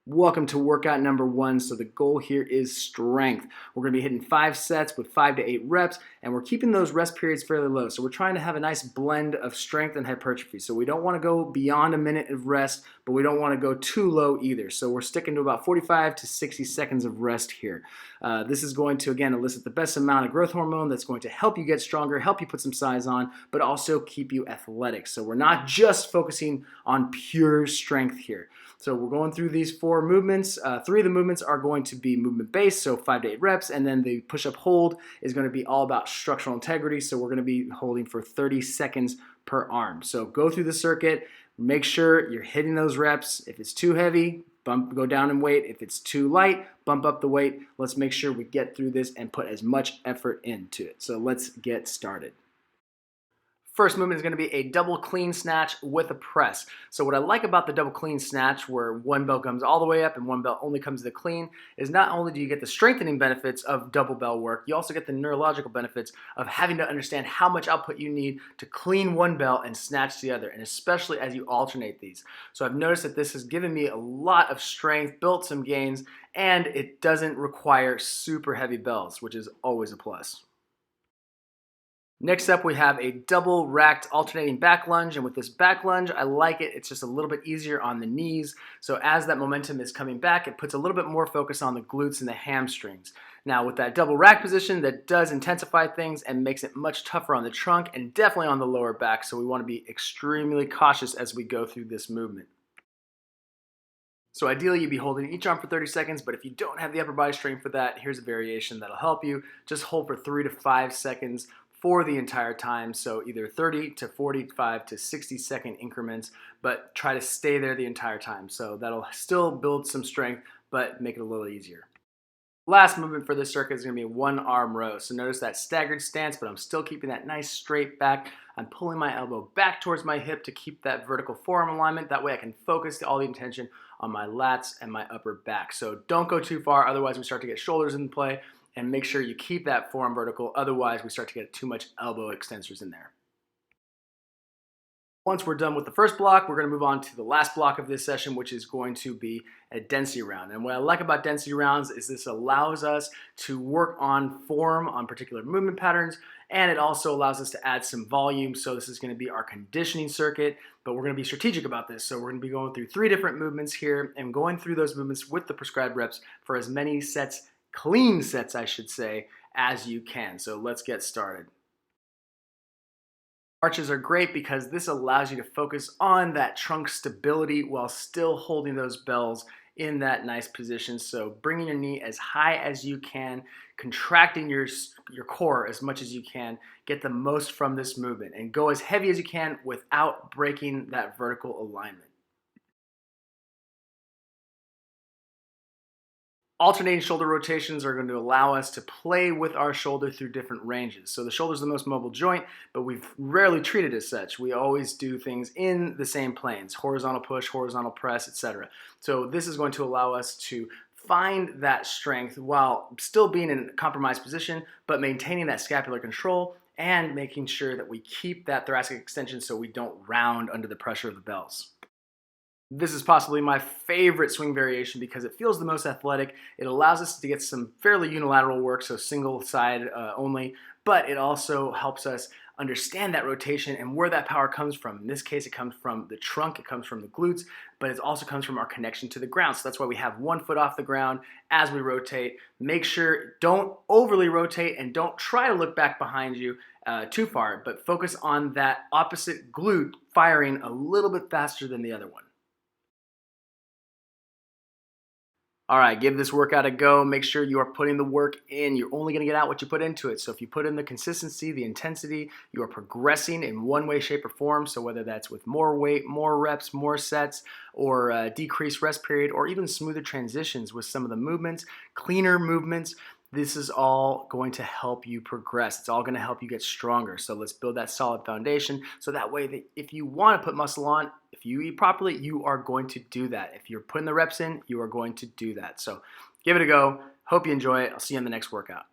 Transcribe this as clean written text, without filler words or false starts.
Welcome to workout number 1. So the goal here is strength. We're going to be hitting 5 sets with 5 to 8 reps, and we're keeping those rest periods fairly low. So we're trying to have a nice blend of strength and hypertrophy. So we don't want to go beyond a minute of rest, but we don't want to go too low either. So we're sticking to about 45 to 60 seconds of rest here. This is going to, again, elicit the best amount of growth hormone that's going to help you get stronger, help you put some size on, but also keep you athletic. So we're not just focusing on pure strength here. So we're going through these 4 movements. 3 of the movements are going to be movement based, so 5 to 8 reps, and then the push-up hold is going to be all about structural integrity, so we're going to be holding for 30 seconds per arm. So go through the circuit, make sure you're hitting those reps. If it's too heavy, go down in weight. If it's too light, bump up the weight. Let's make sure we get through this and put as much effort into it. So let's get started. First movement is going to be a double clean snatch with a press. So what I like about the double clean snatch, where one bell comes all the way up and one bell only comes to the clean, is not only do you get the strengthening benefits of double bell work, you also get the neurological benefits of having to understand how much output you need to clean one bell and snatch the other, and especially as you alternate these. So I've noticed that this has given me a lot of strength, built some gains, and it doesn't require super heavy bells, which is always a plus. Next up, we have a double racked alternating back lunge, and with this back lunge, I like it. It's just a little bit easier on the knees. So as that momentum is coming back, it puts a little bit more focus on the glutes and the hamstrings. Now with that double rack position, that does intensify things and makes it much tougher on the trunk and definitely on the lower back. So we want to be extremely cautious as we go through this movement. So ideally you'd be holding each arm for 30 seconds, but if you don't have the upper body strength for that, here's a variation that'll help you. Just hold for 3 to 5 seconds for the entire time, so either 30 to 45 to 60 second increments, but try to stay there the entire time. So that'll still build some strength, but make it a little easier. Last movement for this circuit is going to be a 1-arm row. So notice that staggered stance, but I'm still keeping that nice straight back. I'm pulling my elbow back towards my hip to keep that vertical forearm alignment. That way I can focus all the attention on my lats and my upper back. So don't go too far, otherwise we start to get shoulders in play. And make sure you keep that forearm vertical, otherwise we start to get too much elbow extensors in there. Once we're done with the first block, we're going to move on to the last block of this session, which is going to be a density round. And what I like about density rounds is this allows us to work on form on particular movement patterns, and it also allows us to add some volume. So this is going to be our conditioning circuit, but we're going to be strategic about this. So we're going to be going through 3 different movements here and going through those movements with the prescribed reps for as many sets, clean sets I should say, as you can. So let's get started. Arches are great because this allows you to focus on that trunk stability while still holding those bells in that nice position. So bringing your knee as high as you can, contracting your core as much as you can, get the most from this movement, and go as heavy as you can without breaking that vertical alignment. Alternating shoulder rotations are going to allow us to play with our shoulder through different ranges. So the shoulder is the most mobile joint, but we've rarely treated it as such. We always do things in the same planes: horizontal push, horizontal press, etc. So this is going to allow us to find that strength while still being in a compromised position, but maintaining that scapular control and making sure that we keep that thoracic extension so we don't round under the pressure of the bells. This is possibly my favorite swing variation because it feels the most athletic. It allows us to get some fairly unilateral work, so single side only, but it also helps us understand that rotation and where that power comes from. In this case, it comes from the trunk, it comes from the glutes, but it also comes from our connection to the ground. So that's why we have one foot off the ground as we rotate. Make sure don't overly rotate and don't try to look back behind you too far, but focus on that opposite glute firing a little bit faster than the other one. All right, give this workout a go. Make sure you are putting the work in. You're only going to get out what you put into it. So if you put in the consistency, the intensity, you are progressing in one way, shape, or form. So whether that's with more weight, more reps, more sets, or decreased rest period, or even smoother transitions with some of the movements, cleaner movements, this is all going to help you progress. It's all going to help you get stronger. So let's build that solid foundation so that way that if you want to put muscle on, if you eat properly, you are going to do that. If you're putting the reps in, you are going to do that. So give it a go. Hope you enjoy it. I'll see you in the next workout.